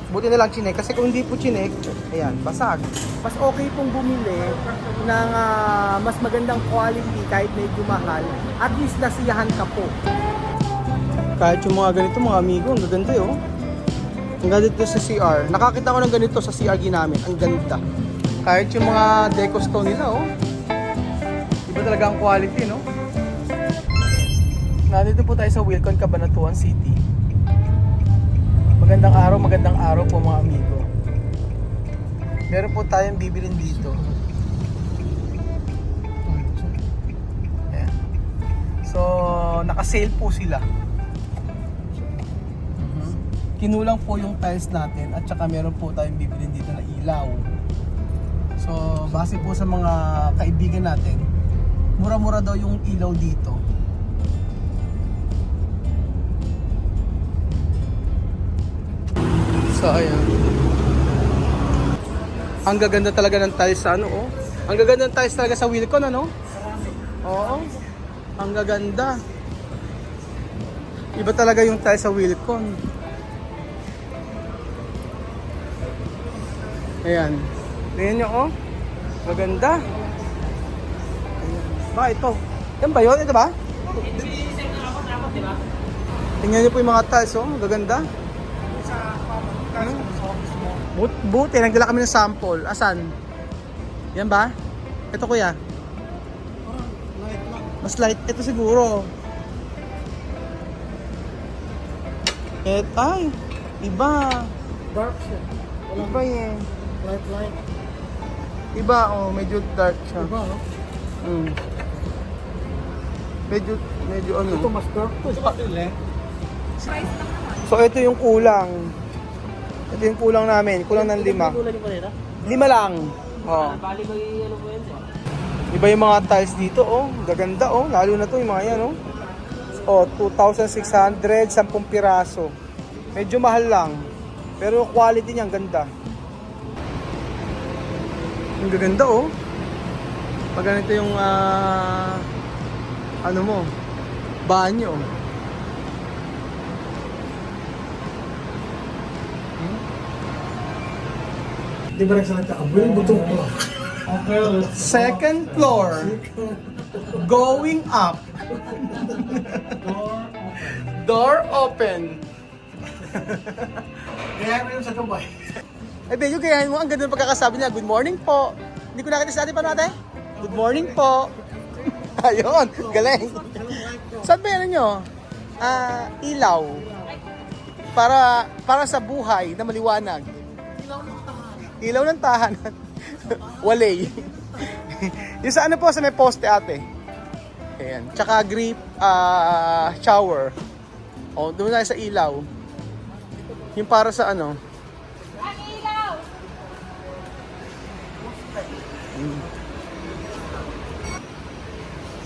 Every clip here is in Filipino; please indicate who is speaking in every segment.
Speaker 1: Buti na lang chinek kasi kung hindi po chinek, ayan, basag. Mas okay pong bumili ng mas magandang quality kahit medyo mahal. At least nasiyahan ka po. Kahit yung mga ganito mga amigo, ang gaganda eh, oh. Ang ganda dito sa CR. Nakakita ko ng ganito sa CR ginamit. Ang ganda. Kahit yung mga deco stone nila, oh. Iba talaga ang quality, no? Nandito po tayo sa Wilcon, Cabanatuan City. Magandang araw po mga amigo. Meron po tayong bibilin dito. Ayan. So, naka-sale po sila. Kinulang po yung tiles natin at saka meron po tayong bibilin dito na ilaw. So, base po sa mga kaibigan natin, mura-mura daw yung ilaw dito. So, ayan. Ang gaganda talaga ng tiles sa ano, oh. Ang gaganda ng tiles talaga sa Wilcon, ano? Oo. Ang gaganda. Iba talaga yung tiles sa Wilcon. Ayan. Tingnan nyo, oh. Maganda. Ba, ito. Yan ba yun? Ito ba? Tingnan nyo po yung mga tiles, oh. Gaganda. Buti, nagdala kami ng sample. Asan? Yan ba? Ito kuya. Mas light. Ito siguro. Ay, iba.
Speaker 2: Dark siya.
Speaker 1: Iba eh.
Speaker 2: Light.
Speaker 1: Iba, oh, medyo dark siya.
Speaker 2: Diba, no?
Speaker 1: Medyo ano.
Speaker 2: Ito mas dark to.
Speaker 1: So ito yung kulang. Ito yung kulang namin. Kulang ng 5.
Speaker 2: Tulad yung kanina?
Speaker 1: 5 lang. Oh.
Speaker 2: Bali may ano po yan siya.
Speaker 1: Iba yung mga tiles dito, oh. Gaganda, oh. Lalo na to yung mga yan, oh. Oh, 2,600, 10 piraso. Medyo mahal lang. Pero quality niya, ang ganda. Ang gaganda, oh. Pag ganito yung, ano mo, banyo.
Speaker 2: Di ba nagsalita ka? Buhay butong ko.
Speaker 1: Second floor. Going up. Door open.
Speaker 2: Kaya ko yun sa Dubai.
Speaker 1: Eh, Benyo, gayahin mo. Ang ganda ng pagkakasabi niya. Good morning po. Hindi ko nakita sa atin. Paano natin? Good morning po. Ayun, galing. Saan ba yan nyo? Ilaw. Para sa buhay na maliwanag. Ilaw ng tahanan. Walay. Yung sa ano po, sa may poste ate. Ayan. Tsaka grip shower. O, doon tayo sa ilaw. Yung para sa ano.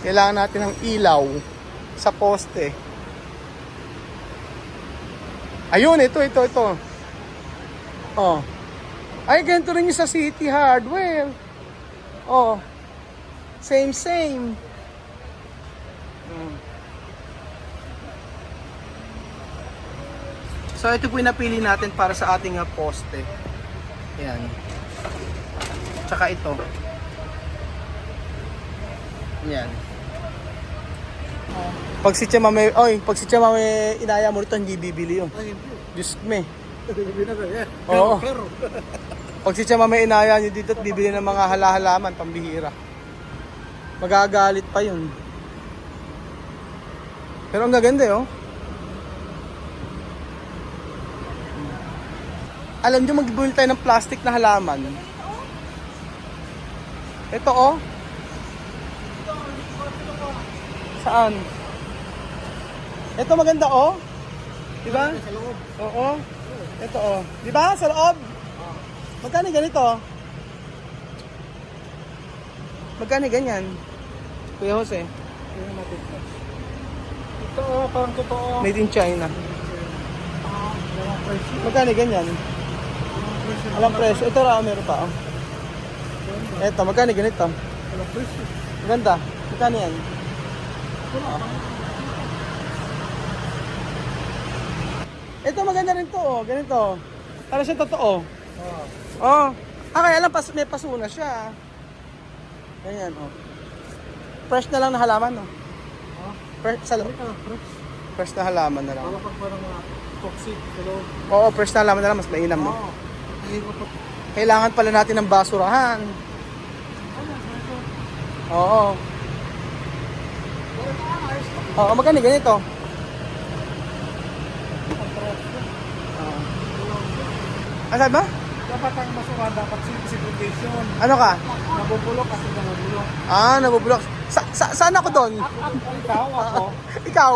Speaker 1: Kailangan natin ng ilaw sa poste. Ayun, ito. Oh. Ay, ganito rin yung sa City Hardware. Oh. Same. So, ito po yung napili natin para sa ating poste. Ayan. Tsaka ito. Ayan. Pag si Chama may inaya mo rito, hindi bibili yun.
Speaker 2: Ay, hindi.
Speaker 1: Diyos me.
Speaker 2: Yeah.
Speaker 1: Oo.
Speaker 2: Pero.
Speaker 1: Pag si Chama may inaya nyo dito at bibili ng mga halaman, pambihira. Magagalit pa yun. Pero ang gaganda oh. Alam nyo, mag-build tayo ng plastic na halaman. Ito oh. Saan? Ito maganda oh. Diba?
Speaker 2: Sa loob.
Speaker 1: Oo. Ito oh. Diba? Sa loob. Magkano ganito? Magkano ganyan? Kuya Jose.
Speaker 2: Tingnan natin ito. Ito, parang totoo.
Speaker 1: Made in China.
Speaker 2: Walang presyo.
Speaker 1: Magkano ganyan? Walang presyo. Ito raw, meron pa oh. Ito, magkano ganito?
Speaker 2: Walang presyo.
Speaker 1: Maganda. Magkano yan? Ito maganda rin to oh. Ganito. Para siya totoo.
Speaker 2: Oo.
Speaker 1: Oh. Kaya lang may paso na siya. Ganyan, oh. Fresh na lang na halaman, no?
Speaker 2: Oh.
Speaker 1: Fresh, fresh na halaman na lang.
Speaker 2: Para pag parang mga toxic sa loob.
Speaker 1: Oo, fresh na halaman na lang, mas mainam, no?
Speaker 2: Oo. Hindi ko pa.
Speaker 1: Kailangan pala natin ng basurahan. Oo. Oo, magkano ganito? Ano sabi ba?
Speaker 2: Dapat ang basura, dapat segregation.
Speaker 1: Ano ka?
Speaker 2: Nabubulok kasi nabubulok.
Speaker 1: Ah, nabubulok. Saan ako doon?
Speaker 2: Ikaw, ako.
Speaker 1: Ikaw?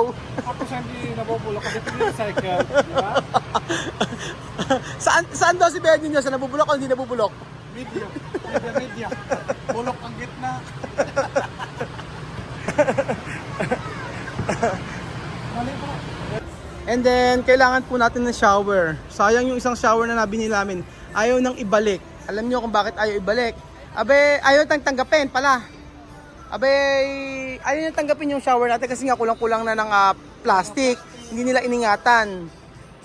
Speaker 2: Ako siya hindi nabubulok kasi pinirecycle. Di ba?
Speaker 1: Saan daw si Benny nyo? Sa nabubulok o hindi nabubulok?
Speaker 2: Media. Media. Bulok ang gitna. Mali po.
Speaker 1: And then, kailangan po natin ng shower. Sayang yung isang shower na nabili namin. Ayaw nang ibalik. Alam niyo kung bakit ayaw ibalik? Abe, ayaw tang tanggapin pala. Abe, ayaw nang tanggapin yung shower natin kasi nga kulang-kulang na ng plastic. Hindi nila iningatan.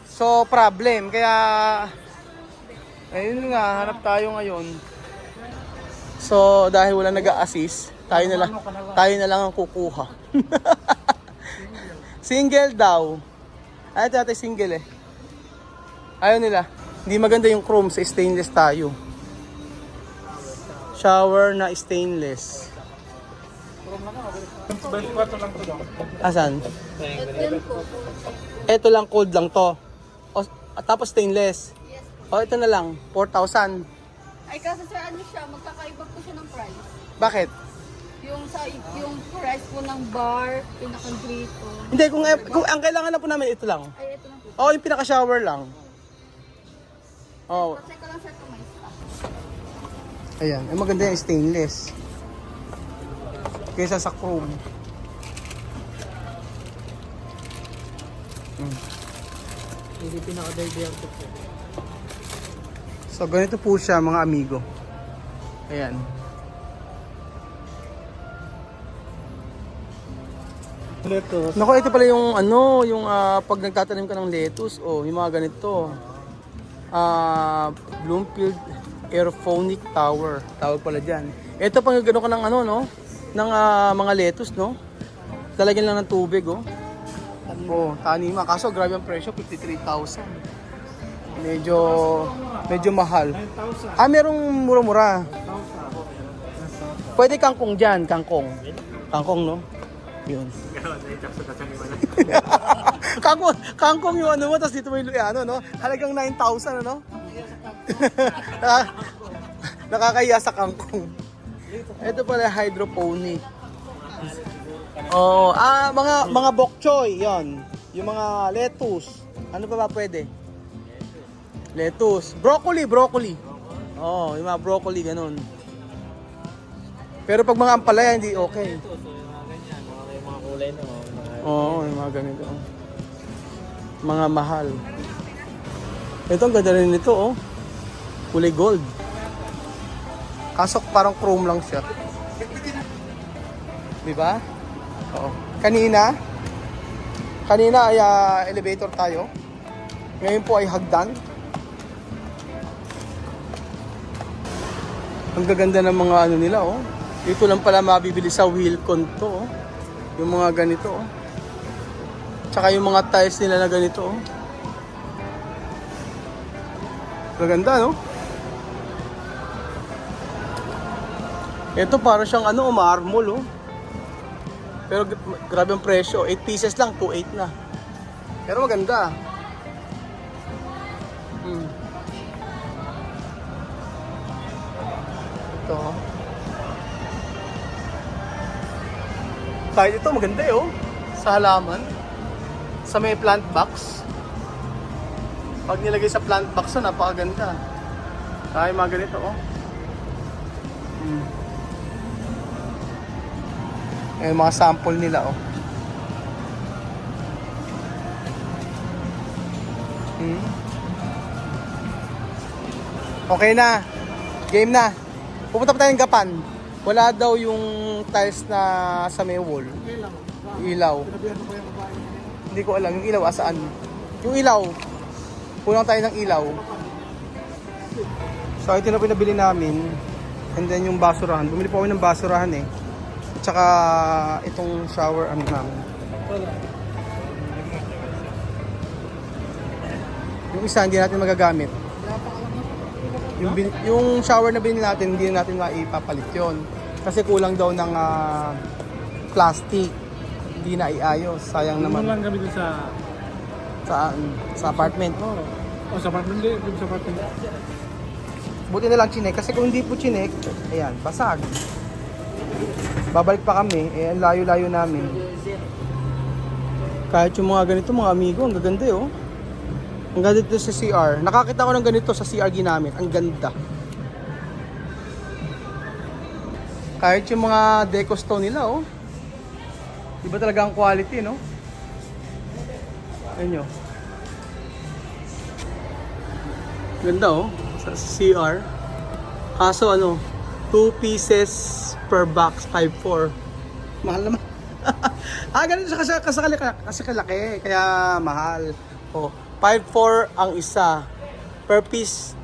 Speaker 1: So, problem. Kaya, ayun nga, hanap tayo ngayon. So, dahil wala nag-a-assist, tayo na lang ang kukuha. Single daw. Ayaw natin single eh. Ayaw nila. Hindi maganda yung chrome sa stainless tayo. Shower na stainless.
Speaker 2: 24 lang ito daw.
Speaker 1: Asan?
Speaker 3: Yan po.
Speaker 1: Ito lang, cold lang to. O, tapos stainless. O, ito na lang, 4,000.
Speaker 3: Ay kasi sir, ano siya, magkakaiba po siya ng price.
Speaker 1: Bakit?
Speaker 3: Yung price po ng bar, pinakang grito.
Speaker 1: Hindi, kung ang kailangan na po namin, ito lang.
Speaker 3: Ay, ito lang po.
Speaker 1: O, yung pinaka-shower lang. O,
Speaker 3: Check ko lang sir kung may stock.
Speaker 1: ayan. Ay, maganda yung stainless. Kaysa sa chrome.
Speaker 2: Hindi pinaka-diverte po.
Speaker 1: So, ganito po siya mga amigo. Ayan.
Speaker 2: Lettuce.
Speaker 1: Naku, ito pala yung ano, yung pag nagtatanim ka ng lettuce, oh, yung mga ganito. Bloomfield Aerophonic Tower. Tawag pala dyan. Ito pang gano'n ka ng ano, no? Ng mga lettuce, no? Talagyan lang ng tubig, oh. Oh, tanima. Kaso grabe ang presyo, 53,000. Medyo mahal.
Speaker 2: 9,000.
Speaker 1: Merong mura-mura. Pwede kangkong dyan, kangkong. Kangkong, no? Yun. kangkong yung ano mo, tapos dito may ano, no? Halagang 9,000, ano? Nakakahiya sa kangkong. Ito pala hydroponic. Oh, mga bok choy, 'yon. Yung mga lettuce. Ano pa ba pwede? Lettuce, broccoli. Oh, yung mga broccoli ganun. Pero pag mga ampalaya hindi okay.
Speaker 2: Mga kulay na.
Speaker 1: Oo, yung mga ganito. Mga mahal. Ito ang ganda rin nito, oh. Kulay gold. Kaso parang chrome lang siya. Di ba? Oo. Kanina ay elevator tayo. Ngayon po ay hagdan. Ang gaganda ng mga ano nila, oh. Dito lang pala mabibili sa Wilcon to, oh. Yung mga ganito, oh. Tsaka yung mga tiles nila na ganito, oh. Gaganda, no? Ito para siyang ano, marmol, oh. Pero grabe ang presyo, 8 pieces lang, 2.8 na. Pero maganda. Ito. Kahit ito, maganda eh, oh. Sa halaman. Sa may plant box. Pag nilagay sa plant box, oh, napakaganda. Ay, mga ganito, oh. Eh, mga sample nila, oh. Okay na. Game na. Pupunta pa tayong Gapan. Wala daw yung tiles na sa may wall. Ilaw. Hindi ko alam. Yung ilaw asaan? Yung ilaw. Kulang tayo ng ilaw. So ito na pinabili namin. And then yung basurahan. Bumili po kami ng basurahan eh. Tsaka itong shower ano namin. Yung isa hindi natin magagamit. Yung shower na binili natin, hindi natin maipapalit yun. Kasi kulang daw ng plastic. Hindi na iayos. Sayang
Speaker 2: Ano
Speaker 1: naman.
Speaker 2: lang kami dun sa...
Speaker 1: Sa apartment.
Speaker 2: Oh, sa apartment din. Dun sa apartment.
Speaker 1: Buti na lang chinek. Kasi kung hindi po chinek, ayan, basag. Babalik pa kami. Eh, ang layo-layo namin. Kahit yung mga ganito, mga amigo, ang gaganda oh. Ang ganda dito sa CR. Nakakita ko ng ganito sa CR ginamit. Ang ganda. Kahit yung mga deco stone nila oh. Iba talaga ang quality no. Ayun nyo. Ganda oh. Sa CR. Kaso ano, 2 pieces per box, 5.4. Mahal naman. Ganun siya kasi kalaki. Kaya mahal. Oh, 5.4 ang isa. Per piece,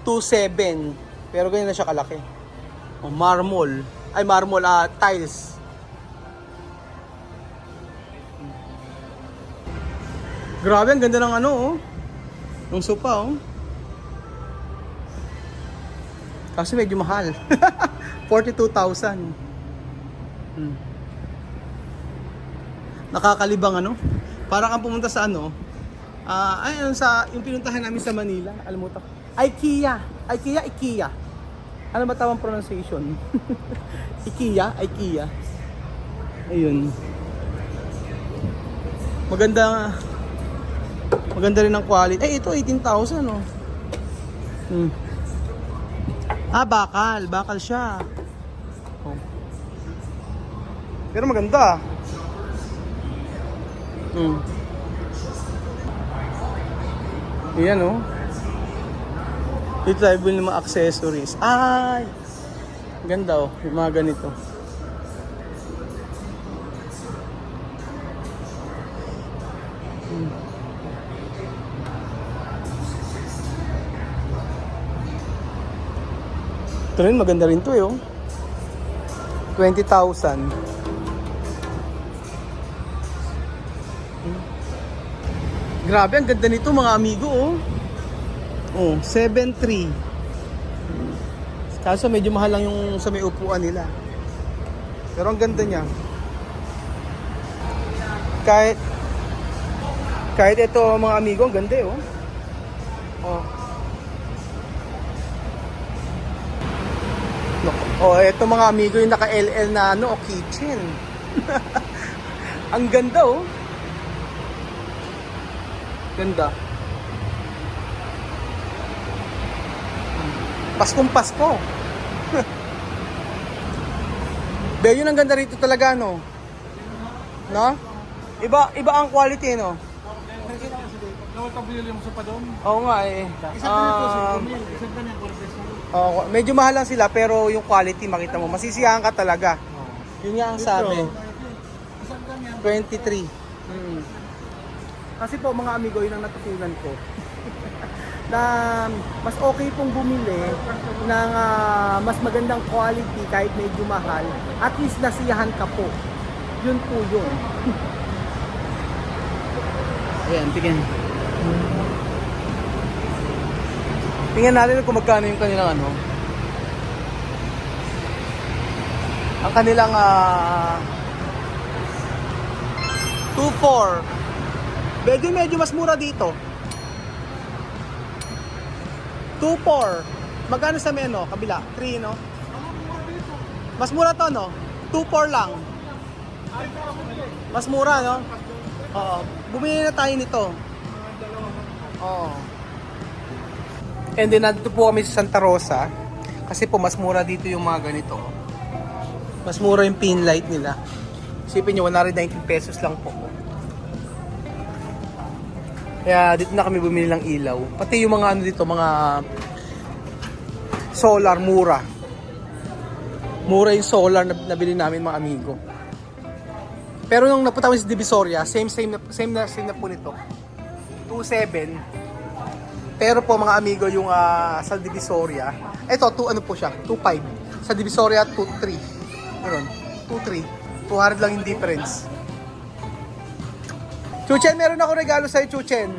Speaker 1: 2.7. Pero ganyan na siya kalaki. Oh, marble. Ay, marble, tiles. Grabe, ang ganda ng ano, oh. Ng sopa, oh. Kasi medyo mahal. 42,000. Nakakalibang ano. Parang kang pumunta sa ano. Ayun sa yung pinuntahan namin sa Manila, alam mo to. IKEA. Ano ba tawang pronunciation? IKEA. Ayun. Maganda rin ang quality. Ito 18,000 oh. Bakal siya. Oh. Pero maganda. Ayan oh. Dito tayo bilhin ng mga accessories. Ay! Ganda oh, yung mga ganito. Ito rin, maganda rin to eh oh. 20,000. Grabe, ang ganda nito mga amigo oh. Oh, 7.3. Kaso medyo mahal lang yung sa may upuan nila. Pero ang ganda niya. Kahit ito mga amigo, ang ganda eh oh. Oh. Oh, eto mga amigo yung naka-LL na ano, kitchen. Ang ganda oh. Ganda. Paskong Pasko. Be, yun ang ganda rito talaga no. No? Iba ang quality no.
Speaker 2: Nawal ka bilhin yung sopa doon?
Speaker 1: Oo nga eh.
Speaker 2: Isang ganito, isang ganito.
Speaker 1: Medyo mahal lang sila pero yung quality makita mo, masisiyahan ka talaga. Yun nga ang sabi. 23. Kasi po mga amigo, yun ang natutunan ko. Na mas okay pong bumili ng mas magandang quality kahit medyo mahal. At least nasiyahan ka po. Yun po yun. Ayan, tingnan. Tingnan natin kung magkano yung kanilang ano. Ang kanilang 2.4. Medyo mas mura dito. 2.4. Magkano sa may ano, kabila? 3 no? Mas mura to no? 2.4 lang. Mas mura no? Oo. Bumili na tayo nito. Oo. And then nandito po kami sa Santa Rosa. Kasi po mas mura dito yung mga ganito. Mas mura yung pin light nila. Isipin nyo, 119 pesos lang po. Kaya dito na kami bumili ng ilaw. Pati yung mga ano dito, mga solar, mura. Mura yung solar na nabili namin mga amigo. Pero nung napunta kami sa Divisoria, same na po nito. 2.7. Pero po mga amigo, yung sa Divisoria, ito, ano po siya, 2.5. Sa Divisoria, 2.3. Meron, 2.3. 200 lang yung difference. Chuchen, meron ako regalo sa'yo, Chuchen.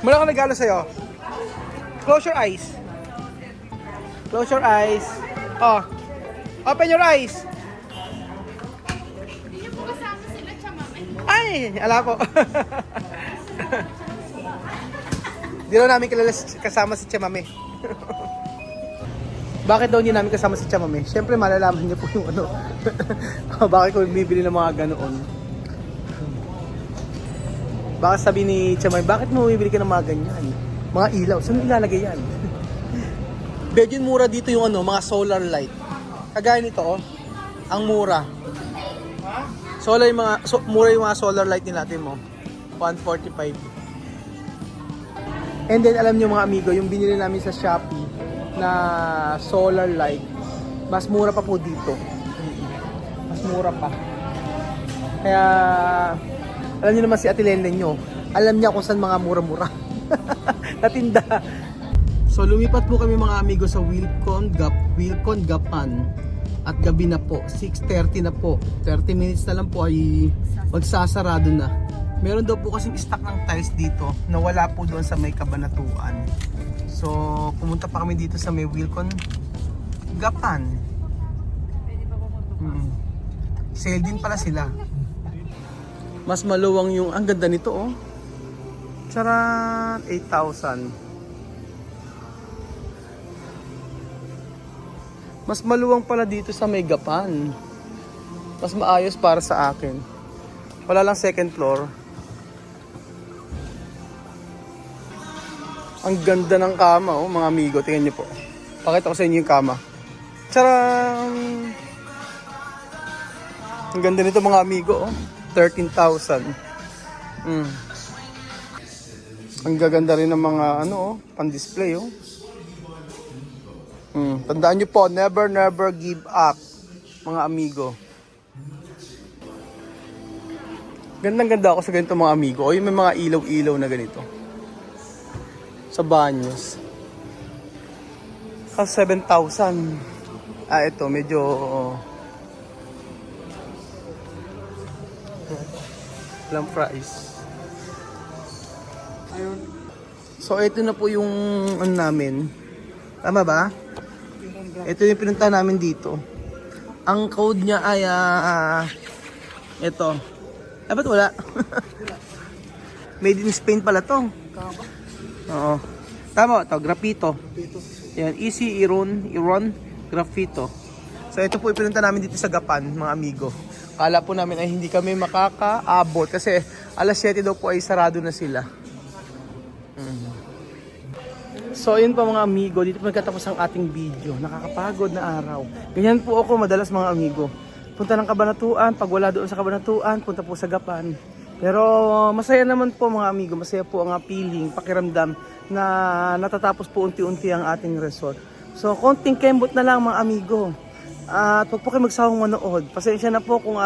Speaker 1: Meron ako regalo sa'yo. Close your eyes. Close your eyes. Oh. Open your eyes.
Speaker 3: Hindi niyo po kasama sila, Chamame.
Speaker 1: Ay, ala po. Di raw namin kilala kasama si Chamame. Bakit daw hindi namin kasama si Chamame? Siyempre malalaman niyo po yung ano. Bakit ko bibili ng mga ganoon? Baka sabi ni Chamame, bakit mo bibili ka ng mga ganyan? Mga ilaw, saan ilalagay yan? Medyo mura dito yung ano, mga solar light. Kagaya nito, oh. Ang mura. Solar yung mga mura yung mga solar light din natin mo. 145. And then alam niyo mga amigo, yung binili namin sa Shopee na solar light, mas mura pa po dito. Mas mura pa. Kaya alam niyo naman si Ate Lenlen nyo, alam niya kung saan mga mura-mura. Natinda. So lumipat po kami mga amigo sa Wilcon Gapan. At gabi na po, 6:30 na po. 30 minutes na lang po ay magsasarado na. Meron daw po kasing stock ng tiles dito na wala po doon sa may Kabanatuan. So pumunta pa kami dito sa may Wilcon Gapan. Sale din pala sila. Mas maluwang yung, ang ganda nito oh. Charan, 8,000. Mas maluwang pala dito sa may Gapan. Mas maayos para sa akin. Wala lang second floor. Ang ganda ng kama oh, mga amigo. Tingnan niyo po. Pakita ko sa inyo yung kama. Charan! Ang ganda nito mga amigo oh. 13,000. Ang gaganda rin ng mga ano oh, pan-display oh. Tandaan nyo po, never give up, mga amigo. Gandang-ganda ako sa ganito mga amigo. O yung may mga ilaw-ilaw na ganito. Sa banyos. Kasi 7,000. Ito, medyo... walang price. So, ito na po yung ano namin. Tama ba? Ito yung pinunta namin dito. Ang code niya ay ito. Ba't wala? Made in Spain pala to. Oo. Tama ito, Graffito. Yan, Easy Iron Graffito. So ito po yung pinunta namin dito sa Gapan, mga amigo. Kala po namin ay hindi kami makakaabot kasi alas 7 daw po ay sarado na sila. So yun pa mga amigo, dito po nagkatapos ang ating video. Nakakapagod na araw. Ganyan po ako madalas mga amigo. Punta ng Kabanatuan, pag wala doon sa Kabanatuan, punta po sa Gapan. Pero masaya naman po mga amigo, masaya po ang feeling, pakiramdam na natatapos po unti-unti ang ating resort. So konting kembot na lang mga amigo. At huwag po kayo magsawang manood. Pasensya na po kung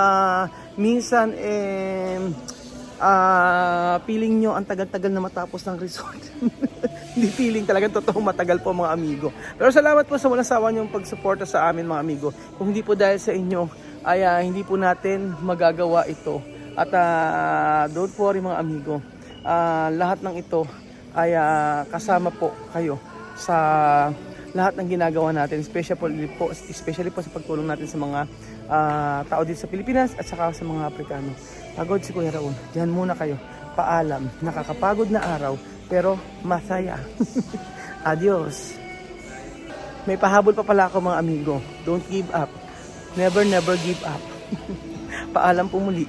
Speaker 1: minsan feeling nyo ang tagal-tagal na matapos ng resort. Hindi feeling, talagang totoo matagal po mga amigo. Pero salamat po sa walang sawa nyong pagsuporta sa amin mga amigo. Kung hindi po dahil sa inyo ay hindi po natin magagawa ito. At don't worry mga amigo, lahat ng ito ay kasama po kayo sa lahat ng ginagawa natin, especially po sa pagtulong natin sa mga tao dito sa Pilipinas at saka sa mga Aprikano. Pagod si Kuya Raul, diyan muna kayo. Paalam, nakakapagod na araw pero masaya. Adios. May pahabol pa pala ako mga amigo. Don't give up. Never give up. Paalam po muli.